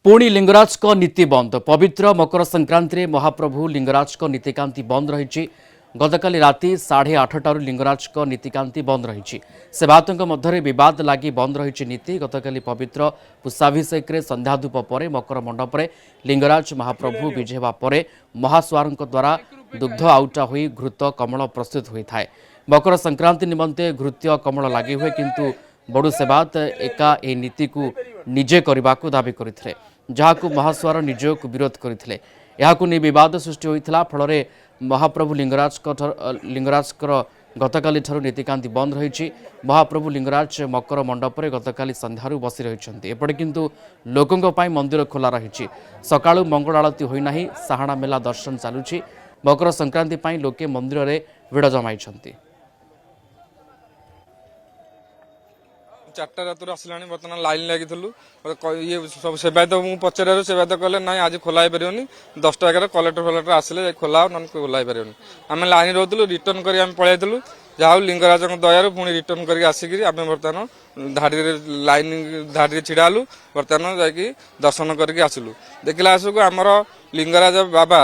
पुणी लिंगराज नीति बंद पवित्र मकर संक्रांति में महाप्रभु लिंगराज नीतिकांति बंद रही गतकाली राति 8:30 लिंगराज नीतिकांति बंद रही सेवायतों मध्य बद लगी बंद रही नीति गतकाली पवित्र पुष्पाभिषेक संध्याधूप पर मकर मंडप में लिंगराज महाप्रभु विजे होगा महास्वार द्वारा दुग्ध आउटा हो घृत कमल प्रस्तुत होता है। मकर संक्रांति निमंते घृत्य कमल लगी हुए किंतु बड़ू सेवायत एका ए नीति को निजे करने को दावी करते जहां महास्वार निजोग विरोध करते नहीं बद सृष्टि होता फल महाप्रभु लिंगराज गतकाली नीतिकांति बंद रही महाप्रभु लिंगराज मकर मंडप में गतकाली संध्यारू बसी रही एपटे किंतु लोकों मंदिर खोला रही सकाळू मंगल आलती होना साहाणा मेला दर्शन चलुची मकर संक्रांति लोके मंदिर में भिड़ जमाई। चार्टा रात आसला बर्तमान लाइन लगी ये सब सेवायत मुझे पचार सेवायत कहले ना आज खोल पारे 10टा 11 कलेक्टर फलेक्टर आसे खोला ना खोल पारे आम लाइन रोलु रिटर्न कर पलैलु जहाँ लिंगराज दयार पुणी रिटर्न कर आसिक बर्तमान धाड़ी लाइन धाड़ी छिड़ालु बर्तमान जा दर्शन करके आसलु देखला आसक आमर लिंगराज बाबा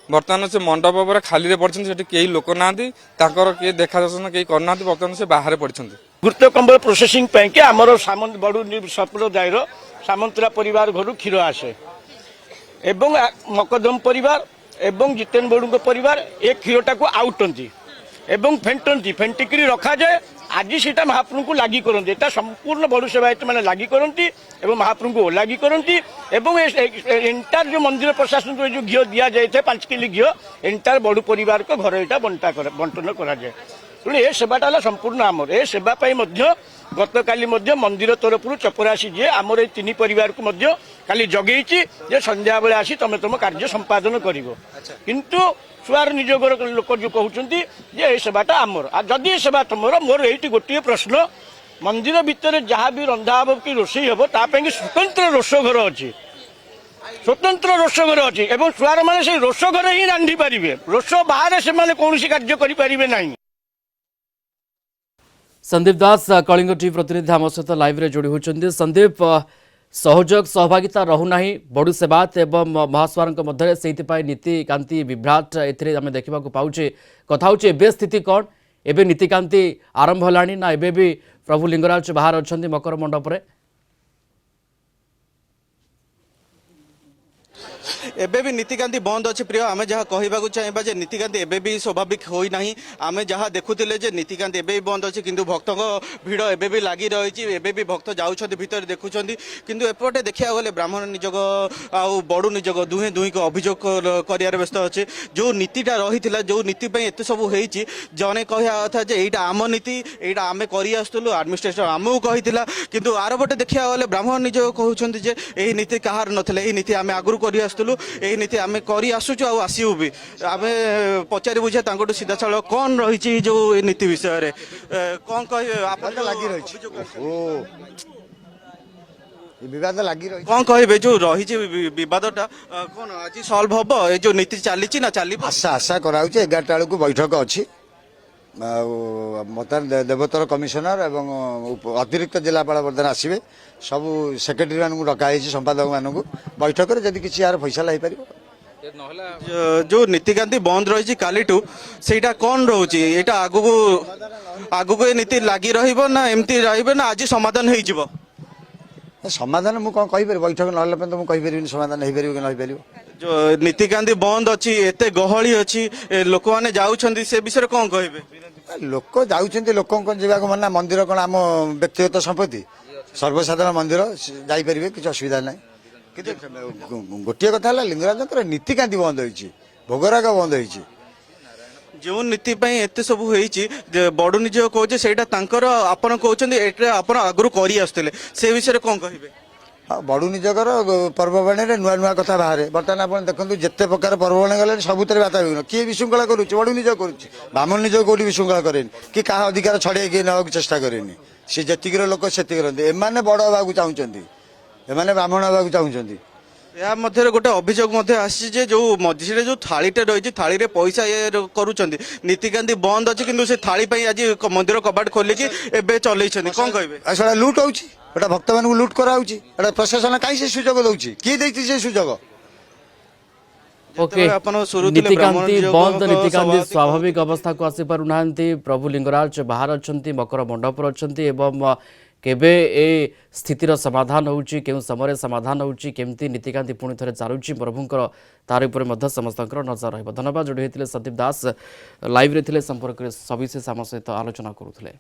बर्तमान से मंडप पर खाली पड़ते कई लोक ना किए देखा दर्शन कहीं करना बर्तमान से बाहर पड़ते घृत कम्बल प्रोसेसिंग पैके आमर सामंत बड़ू संप्रदायर सामंतरा परिवार घर क्षीर आसे एवं मकदम परिवार एवं जितेन बड़ू परिवार ए क्षीरटा को आउटंती एवं फेंटती फेंटिक रखा जाए आज सीटा महाप्रभु को लगी करती एटा संपूर्ण बड़ू सेवायत मैंने लगी करती एवं महाप्रभु को लगी करती एवं एंटार जो मंदिर प्रशासन को जो घी दि जाए 5 किलो घी एंटार बड़ू परिवार को घर यहाँ बंटन करा जाए तेणु ए सेवाटा संपूर्ण आमर ए सेवाई गतकाली मंदिर तरफ चपरासी जी आमर तीन परिवार को काली जगेई संध्या बेले आसी तुम तुम कार्य संपादन कर किंतु सुआर निजोगर लोक जो कहते ये सेवाटा आमर आ जदि सेवा तुमर मोर ये गोटे प्रश्न मंदिर भितर जहाँ भी रंधा हम कि रोषे हम ताकि स्वतंत्र रोषघर अच्छी स्वतंत्र रोषघर अच्छी और सुआर मैंने से रोषघर ही रांधि पारे रोष बाहर से कौन कार्य करें ना। संदीप दास कलिंग टीवी प्रतिनिधि आम सहित लाइव रे जोड़ी होती संदीप सहयोग सहभागिता रहूना बड़ू सेवायत एवं महास्वार मध्य से नीतिकांति विभ्राट एमें देखा पाचे कथा हूँ स्थिति कौन एवं नीतिकांति आरंभ होलानी ना एबे भी प्रभु लिंगराज बाहर अच्छा मकर मंडप रे एबे भी नीतिकांति बंद अच्छे प्रिय आम जहाँ कहवाक चाहिए जे नीतिकांति एबे भी स्वाभाविक होना आम जहाँ देखुले जे नीतिकांति एबे भी बंद अच्छे किंतु भक्तों भिड़ एबे भी लगी रही एबे भी भक्त जाऊँ भितर देखुं किंतु एपटे देखा गले ब्राह्मण निजोग आउ बड़ू निजोग दुहे दुही को अभियोग कर व्यस्त अच्छे जो नीतिटा रही जो नीति एत सब होती जड़े कह था यहाँ आम नीति यहाँ आम करसलु आडमिनिस्ट्रेशन आमको कही किंतु आर पटे देखा गले ब्राह्मण निजोग कहते जे यही नीति कहार नाला यही नीति आम आगुरी कर यही नीति आम कर आसुचु आसू भी आम पचारि बुझे सीधा साल कौन रही जो नीति विषय कौन कह लगी विवाद लगी रही कौन कहे जो रही बदटा कौन आज सल्व हम ये जो नीति चली ना चल आशा आशा कराऊ 11टा बेलू बैठक अच्छी बर्तमान देवोत्तर कमिशनर एवं अतिरिक्त जिलापाल बर्तमान आसवे सब सेक्रेटरी मानू डकाई संपादक मानू बैठक में जब किसी यार फैसला हो पार जो नीतिकांति बंद रही कालीठू से कौन रोचे यहाँ आगू ये नीति लगी रहा एमती रहा आज समाधान हो समाधान मुझे कौन कहीपर बैठक ना तो मुझे समाधान हो पार जो नीतिकांति बंद अच्छी एत गहली अच्छी लोक मैंने जाऊँच से विषय कौन कहे लोक जाऊँच लोक जावाक मना मंदिर कौन आम व्यक्तिगत संपत्ति सर्वसाधारण मंदिर जापर किसी असुविधा ना कि गोटे कथा लिंगराज नीतिकांति बंद हो भोगराग बंद हो जो नीति एत सब हो बड़ू निज कहे से आपड़ कहते आप आगुरी कर से विषय कौन कहे हाँ बड़ू निजकर पर्वबाणी नुआ नुआ कथा बाहर बर्तमान आप देखते जिते प्रकार पर्वबाणी गले सबुत बातावरण किए विशृंखला करुच्च बड़ू निज करुच्च निज कौटी विशृंखला करे कि क्या अधिकार छड़े ना चेष्टा करेनि सी जी लोक से एमाने बड़ हाँ चाहते एमाने ब्राह्मण हाँ चाहते ଏହା ମଧ୍ୟରେ ଗୋଟେ ଅଭିଯୋଗ ମଧ୍ୟ ଆସିଛି ଯେ ଯୋଉ ମଝିରେ ଯୋଉ ଥାଳିଟା ରହିଛି ଥାଳିରେ ପଇସା କରୁଛନ୍ତି ନୀତିକାନ୍ତି ବନ୍ଦ ଅଛି କିନ୍ତୁ ସେ ଥାଳି ପାଇଁ ଆଜି ମନ୍ଦିର କବାଟ ଖୋଲିକି ଏବେ ଚଲେଇଛନ୍ତି କଣ କହିବେ? ଆଉ ସେଟା ଲୁଟ୍ ହଉଛି, ଏଟା ଭକ୍ତମାନଙ୍କୁ ଲୁଟ୍ କରାହଉଛି। ଏଟା ପ୍ରଶାସନ କାହିଁ ସେ ସୁଯୋଗ ଦଉଛି? କିଏ ଦେଇଛି ସେ ସୁଯୋଗ? ओके ଆପଣ ଶୁଣୁଥିଲେ नीतिकांति ବ୍ରାହ୍ମଣ बंद ଯୋଗ नीतिकांति ସଭାପତି स्वाभाविक अवस्था को आसी पारु नाहंती प्रभु लिंगराज बाहर अछंती मकर मंडप अछंती एवं केबे ए स्थितिर समाधान होउची केउ समय समाधान होउची केमती नीतिकांति पुणी थरे चालुची प्रभुंकर तार ऊपर मध्य समस्तंकर नजर रहबो। धन्यवाद जोड़ी होइतिले सदीप दास लाइव रे थिले संपर्क रे सविशेष आम सहित आलोचना करूथिले।